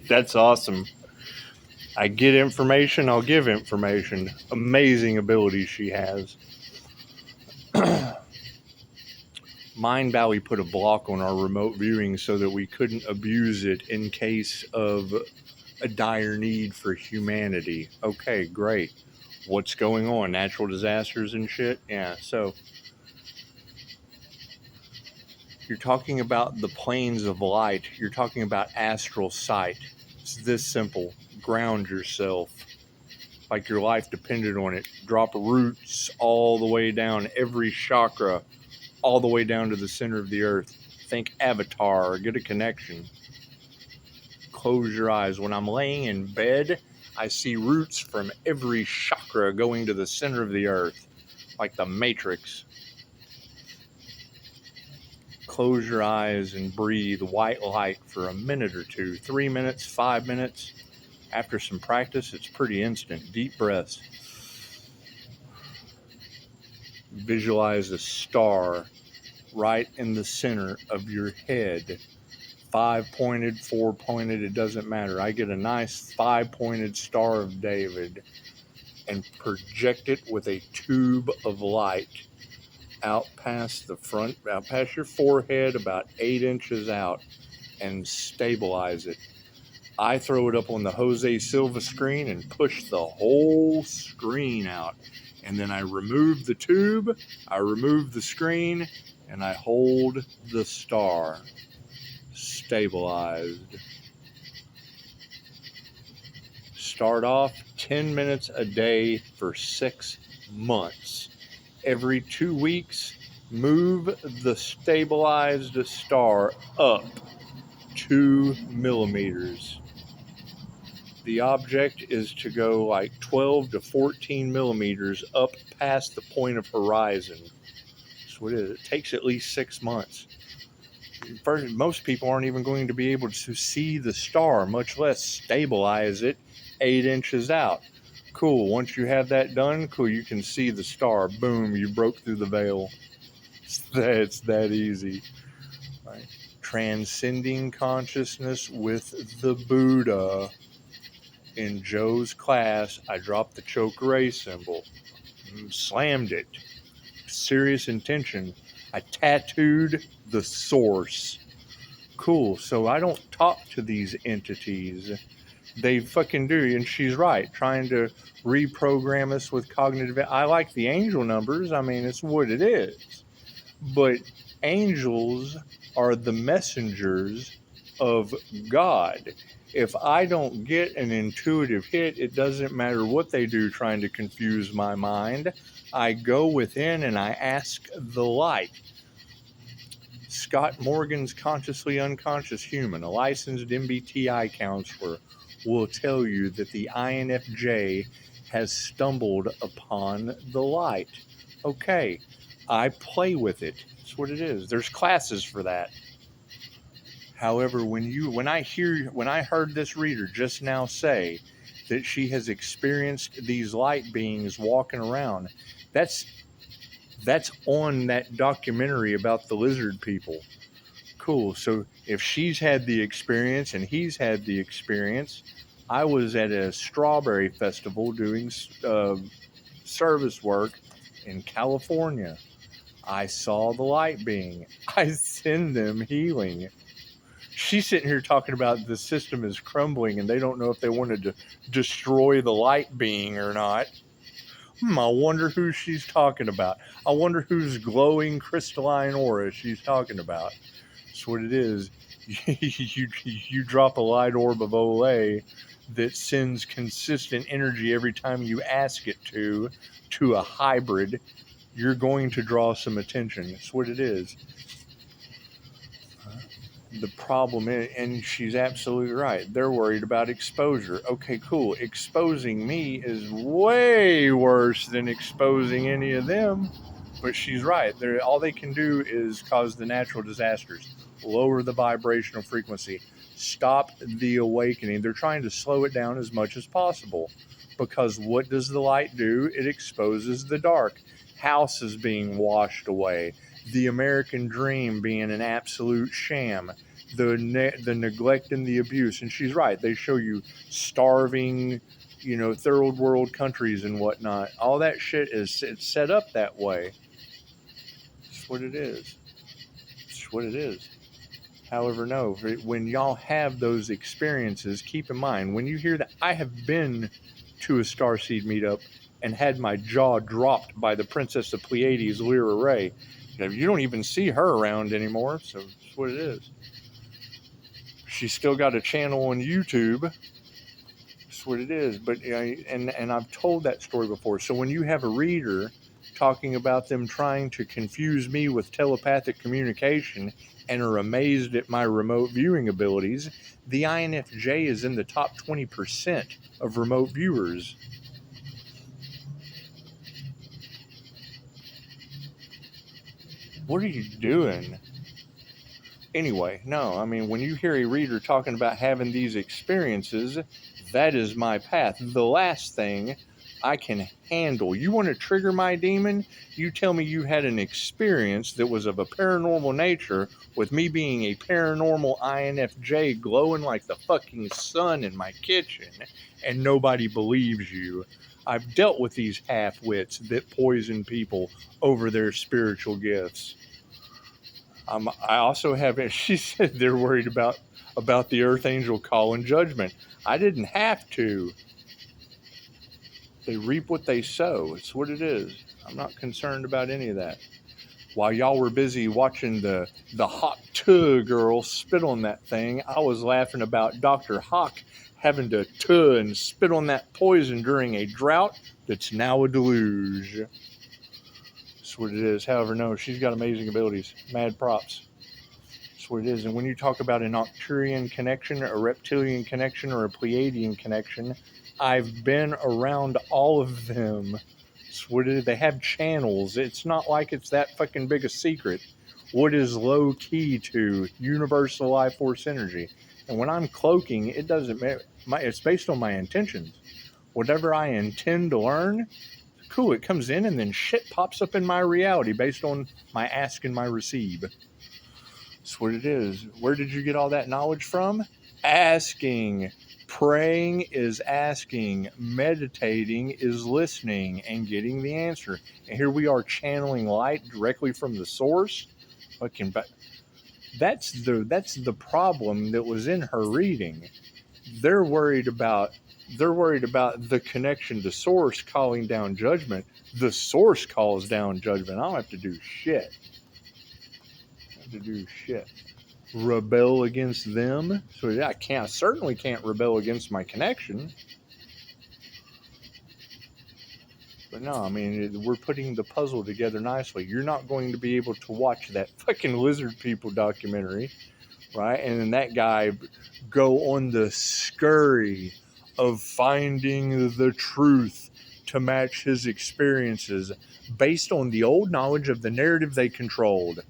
That's awesome. I get information, I'll give information. Amazing ability she has. Mind Valley put a block on our remote viewing so that we couldn't abuse it in case of a dire need for humanity. Okay, great. What's going on? Natural disasters and shit? Yeah, so you're talking about the planes of light. You're talking about astral sight. It's this simple. Ground yourself. Like your life depended on it. Drop roots all the way down, every chakra, all the way down to the center of the earth. Think Avatar, get a connection. Close your eyes. When I'm laying in bed, I see roots from every chakra going to the center of the earth, like the Matrix. Close your eyes and breathe white light for a minute or two, 3 minutes, 5 minutes. After some practice, it's pretty instant. Deep breaths. Visualize a star right in the center of your head. 5-pointed, 4-pointed, it doesn't matter. I get a nice 5-pointed Star of David and project it with a tube of light out past the front, out past your forehead, about 8 inches out, and stabilize it. I throw it up on the Jose Silva screen and push the whole screen out. And then I remove the tube, I remove the screen, and I hold the star stabilized. Start off 10 minutes a day for 6 months. Every 2 weeks, move the stabilized star up 2 millimeters. The object is to go like 12 to 14 millimeters up past the point of horizon. That's what it is. It takes at least 6 months. First, most people aren't even going to be able to see the star, much less stabilize it 8 inches out. Cool. Once you have that done, cool, you can see the star. Boom, you broke through the veil. It's that easy. Right. Transcending consciousness with the Buddha. In Joe's class, I dropped the choke-ray symbol, slammed it, serious intention. I tattooed the source. Cool, so I don't talk to these entities. They fucking do, and she's right, trying to reprogram us with cognitive. I like the angel numbers, I mean, it's what it is. But angels are the messengers of God. If I don't get an intuitive hit, it doesn't matter what they do trying to confuse my mind. I go within and I ask the light. Scott Morgan's Consciously Unconscious Human, a licensed MBTI counselor, will tell you that the INFJ has stumbled upon the light. Okay, I play with it. That's what it is. There's classes for that. However, when I heard this reader just now say that she has experienced these light beings walking around, that's on that documentary about the lizard people. Cool. So if she's had the experience and he's had the experience, I was at a strawberry festival doing service work in California. I saw the light being. I send them healing. She's sitting here talking about the system is crumbling and they don't know if they wanted to destroy the light being or not. I wonder who she's talking about. I wonder whose glowing crystalline aura she's talking about. That's what it is. You drop a light orb of Olay that sends consistent energy every time you ask it to a hybrid, you're going to draw some attention. That's what it is. The problem is, and she's absolutely right, they're worried about exposure. Okay, cool. Exposing me is way worse than exposing any of them. But she's right. All they can do is cause the natural disasters, lower the vibrational frequency, stop the awakening. They're trying to slow it down as much as possible. Because what does the light do? It exposes the dark. Houses being washed away. The American dream being an absolute sham. the neglect and the abuse. And she's right. They show you starving, third world countries and whatnot. All that shit it's set up that way. It's what it is. It's what it is. However, no, when y'all have those experiences, keep in mind, when you hear that, I have been to a Starseed meetup and had my jaw dropped by the Princess of Pleiades, Lyra Ray. You don't even see her around anymore, so that's what it is. She's still got a channel on YouTube. That's what it is. But and I've told that story before. So when you have a reader talking about them trying to confuse me with telepathic communication and are amazed at my remote viewing abilities, the INFJ is in the top 20% of remote viewers. What are you doing? Anyway, no, I mean, when you hear a reader talking about having these experiences, that is my path. The last thing I can handle. You want to trigger my demon? You tell me you had an experience that was of a paranormal nature with me being a paranormal INFJ glowing like the fucking sun in my kitchen, and nobody believes you. I've dealt with these half-wits that poison people over their spiritual gifts. I also have, she said they're worried about the Earth Angel call and judgment. I didn't have to. They reap what they sow. It's what it is. I'm not concerned about any of that. While y'all were busy watching the hot girl spit on that thing, I was laughing about Dr. Hawk having to and spit on that poison during a drought that's now a deluge. That's what it is. However, no, she's got amazing abilities. Mad props. That's what it is. And when you talk about an Arcturian connection, a reptilian connection, or a Pleiadian connection, I've been around all of them. That's what it is. They have channels. It's not like it's that fucking big a secret. What is low key to universal life force energy? And when I'm cloaking, it doesn't matter. It's based on my intentions. Whatever I intend to learn, cool, it comes in and then shit pops up in my reality based on my ask and my receive. That's what it is. Where did you get all that knowledge from? Asking. Praying is asking. Meditating is listening and getting the answer. And here we are channeling light directly from the source. Fucking, but that's the problem that was in her reading. They're worried about the connection to source calling down judgment. The source calls down judgment. I don't have to do shit. Rebel against them. So yeah, I certainly can't rebel against my connection. But no, I mean, we're putting the puzzle together nicely. You're not going to be able to watch that fucking lizard people documentary, right? And then that guy go on the scurry of finding the truth to match his experiences based on the old knowledge of the narrative they controlled.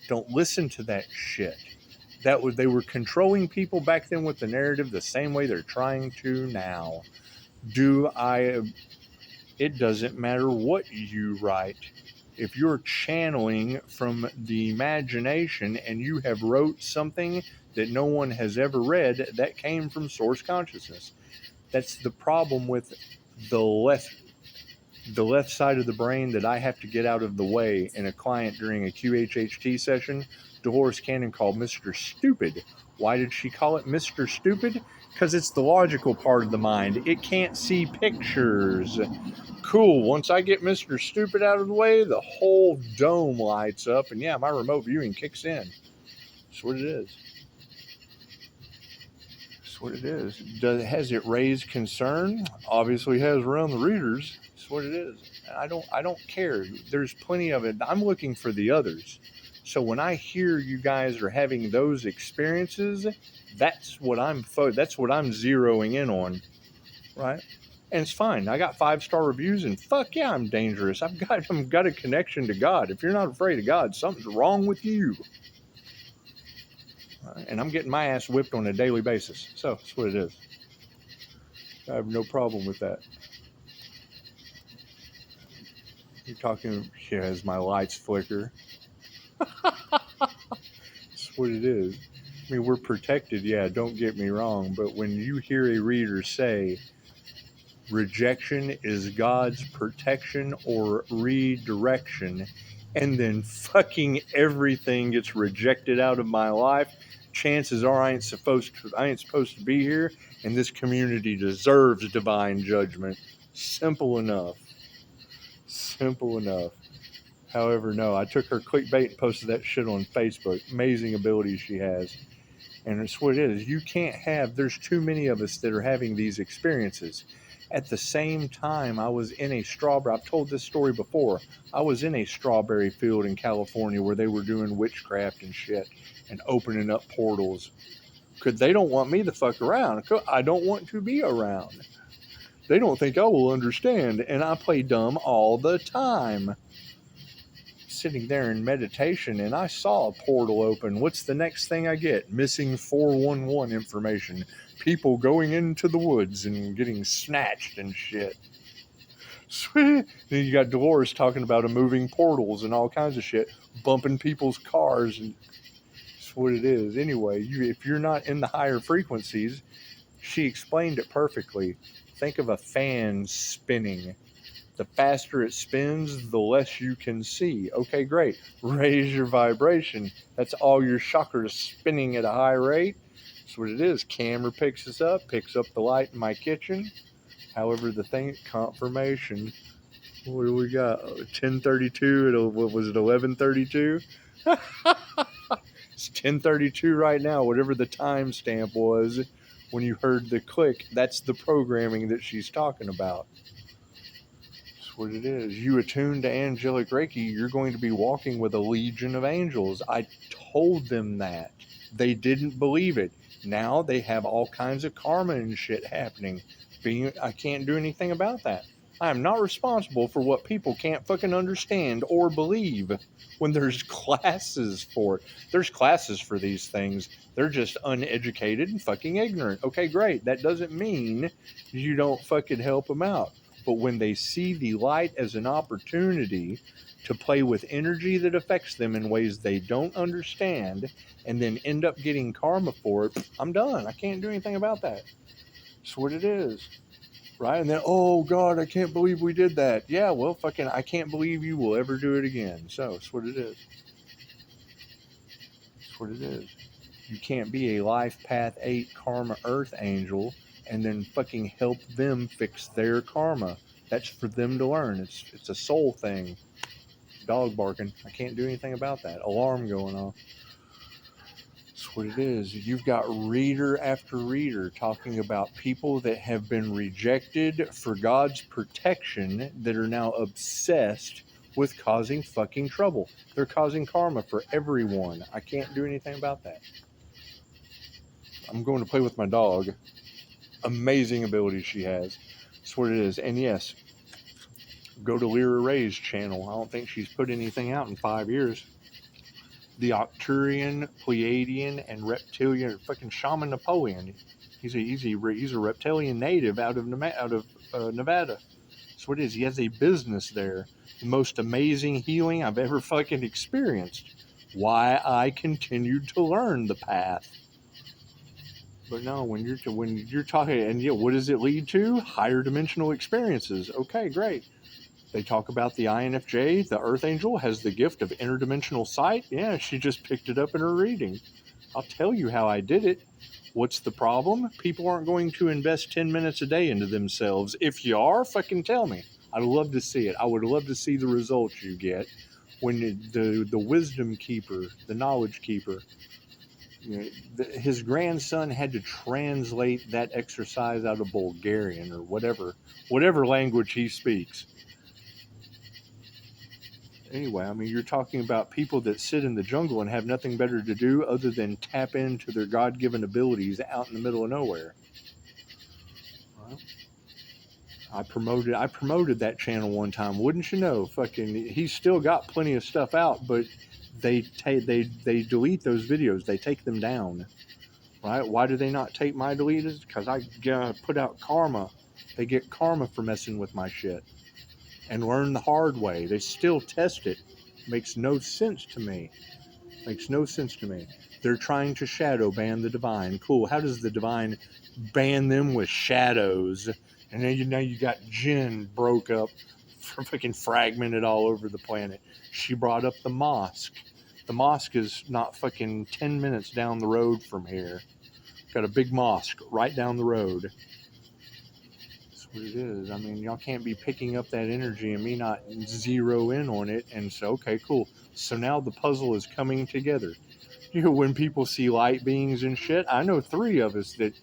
Don't listen to that shit. They were controlling people back then with the narrative the same way they're trying to now. It doesn't matter what you write. If you're channeling from the imagination and you have wrote something that no one has ever read, that came from source consciousness. That's the problem with the left side of the brain that I have to get out of the way in a client during a QHHT session. Dolores Cannon called Mr. Stupid. Why did she call it Mr. Stupid? Because it's the logical part of the mind. It can't see pictures. Cool. Once I get Mr. Stupid out of the way, the whole dome lights up, and yeah, my remote viewing kicks in. That's what it is. That's what it is. Has it raised concern? Obviously has around the readers. That's what it is. I don't care. There's plenty of it. I'm looking for the others. So when I hear you guys are having those experiences, that's what I'm zeroing in on, right? And it's fine. I got 5-star reviews, and fuck yeah, I'm dangerous. I've got a connection to God. If you're not afraid of God, something's wrong with you. Right? And I'm getting my ass whipped on a daily basis. So that's what it is. I have no problem with that. You're talking, yeah, as my lights flicker. That's what it is. I mean, we're protected, yeah, don't get me wrong, but when you hear a reader say rejection is God's protection or redirection, and then fucking everything gets rejected out of my life, chances are I ain't supposed to be here, and this community deserves divine judgment. Simple enough. Simple enough. However, no, I took her clickbait and posted that shit on Facebook. Amazing abilities she has. And it's what it is. You can't have, there's too many of us that are having these experiences. At the same time, I was in a strawberry, I've told this story before. I was in a strawberry field in California where they were doing witchcraft and shit and opening up portals. Because they don't want me to fuck around. I don't want to be around. They don't think I will understand. And I play dumb all the time. Sitting there in meditation, and I saw a portal open. What's the next thing I get? Missing 411 information. People going into the woods and getting snatched and shit. Sweet. Then you got Dolores talking about moving portals and all kinds of shit, bumping people's cars, and that's what it is. Anyway, if you're not in the higher frequencies, she explained it perfectly. Think of a fan spinning. The faster it spins, the less you can see. Okay, great. Raise your vibration. That's all your chakras spinning at a high rate. That's what it is. Camera picks up the light in my kitchen. However, the thing, confirmation. What do we got? 10:32. What was it? 11:32. It's 10:32 right now. Whatever the timestamp was when you heard the click, that's the programming that she's talking about. What it is. You attune to angelic Reiki, you're going to be walking with a legion of angels. I told them that. They didn't believe it. Now they have all kinds of karma and shit happening. I can't do anything about that. I am not responsible for what people can't fucking understand or believe when there's classes for it. There's classes for these things. They're just uneducated and fucking ignorant. Okay, great. That doesn't mean you don't fucking help them out. But when they see the light as an opportunity to play with energy that affects them in ways they don't understand and then end up getting karma for it, I'm done. I can't do anything about that. That's what it is. Right? And then, oh God, I can't believe we did that. Yeah, well, fucking, I can't believe you will ever do it again. So, that's what it is. That's what it is. You can't be a life path 8 karma earth angel and then fucking help them fix their karma. That's for them to learn. It's a soul thing. Dog barking. I can't do anything about that. Alarm going off. That's what it is. You've got reader after reader talking about people that have been rejected for God's protection that are now obsessed with causing fucking trouble. They're causing karma for everyone. I can't do anything about that. I'm going to play with my dog. Amazing ability she has. That's what it is. And yes, go to Lyra Ray's channel. I don't think she's put anything out in 5 years. The Octurian, Pleiadian, and Reptilian, fucking Shaman Napoleon. He's a reptilian native out of Nevada. That's what it is. He has a business there. The most amazing healing I've ever fucking experienced. Why I continued to learn the path. But no, when you're talking, and yeah, what does it lead to? Higher dimensional experiences. Okay, great. They talk about the INFJ, the Earth Angel, has the gift of interdimensional sight. Yeah, she just picked it up in her reading. I'll tell you how I did it. What's the problem? People aren't going to invest 10 minutes a day into themselves. If you are, fucking tell me. I'd love to see it. I would love to see the results you get when the wisdom keeper, the knowledge keeper, his grandson had to translate that exercise out of Bulgarian or whatever language he speaks. Anyway, I mean, you're talking about people that sit in the jungle and have nothing better to do other than tap into their God-given abilities out in the middle of nowhere. Well, I promoted that channel one time. Wouldn't you know? Fucking, he's still got plenty of stuff out, but they delete those videos. They take them down. Right? Why do they not take my deleted? Because I put out karma. They get karma for messing with my shit. And learn the hard way. They still test it. Makes no sense to me. They're trying to shadow ban the divine. Cool. How does the divine ban them with shadows? And then now you got Jinn broke up, fucking fragmented all over the planet. She brought up the mosque. The mosque is not fucking 10 minutes down the road from here. Got a big mosque right down the road. That's what it is. I mean, y'all can't be picking up that energy and me not zero in on it and say, okay, cool. So now the puzzle is coming together. You know, when people see light beings and shit, I know 3 of us that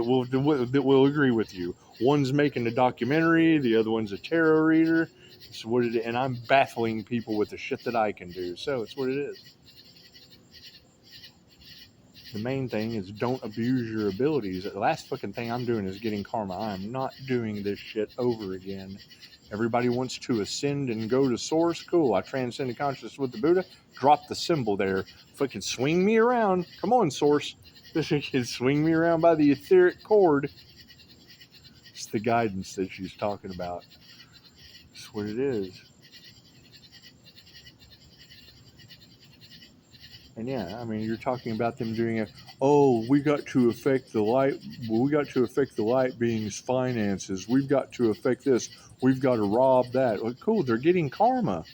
will agree with you. One's making a documentary, the other one's a tarot reader. So what and I'm baffling people with the shit that I can do. So it's what it is. The main thing is don't abuse your abilities. The last fucking thing I'm doing is getting karma. I'm not doing this shit over again. Everybody wants to ascend and go to source. Cool. I transcended consciousness with the Buddha. Drop the symbol there. Fucking swing me around. Come on, source. This can swing me around by the etheric cord. It's the guidance that she's talking about. That's what it is. And yeah, I mean, you're talking about them doing it. Oh, we got to affect the light. We got to affect the light beings' finances. We've got to affect this. We've got to rob that. Well, cool. They're getting karma.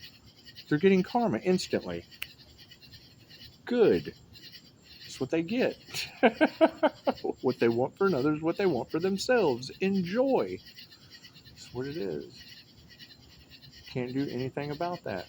They're getting karma instantly. Good. That's what they get. What they want for another is what they want for themselves. Enjoy. That's what it is. Can't do anything about that.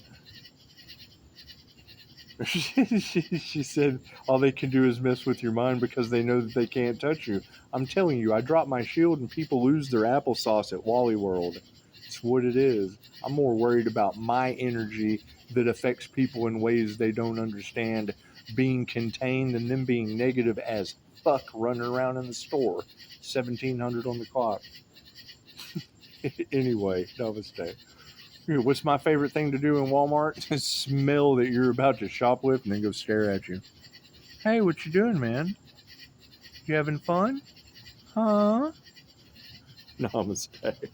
She said all they can do is mess with your mind because they know that they can't touch you. I'm telling you, I drop my shield and people lose their applesauce at Wally World. It's what it is. I'm more worried about my energy that affects people in ways they don't understand being contained and them being negative as fuck running around in the store. 1700 on the clock. Anyway, namaste. What's my favorite thing to do in Walmart? Smell that you're about to shoplift and then go stare at you. Hey, what you doing, man? You having fun? Huh? Namaste.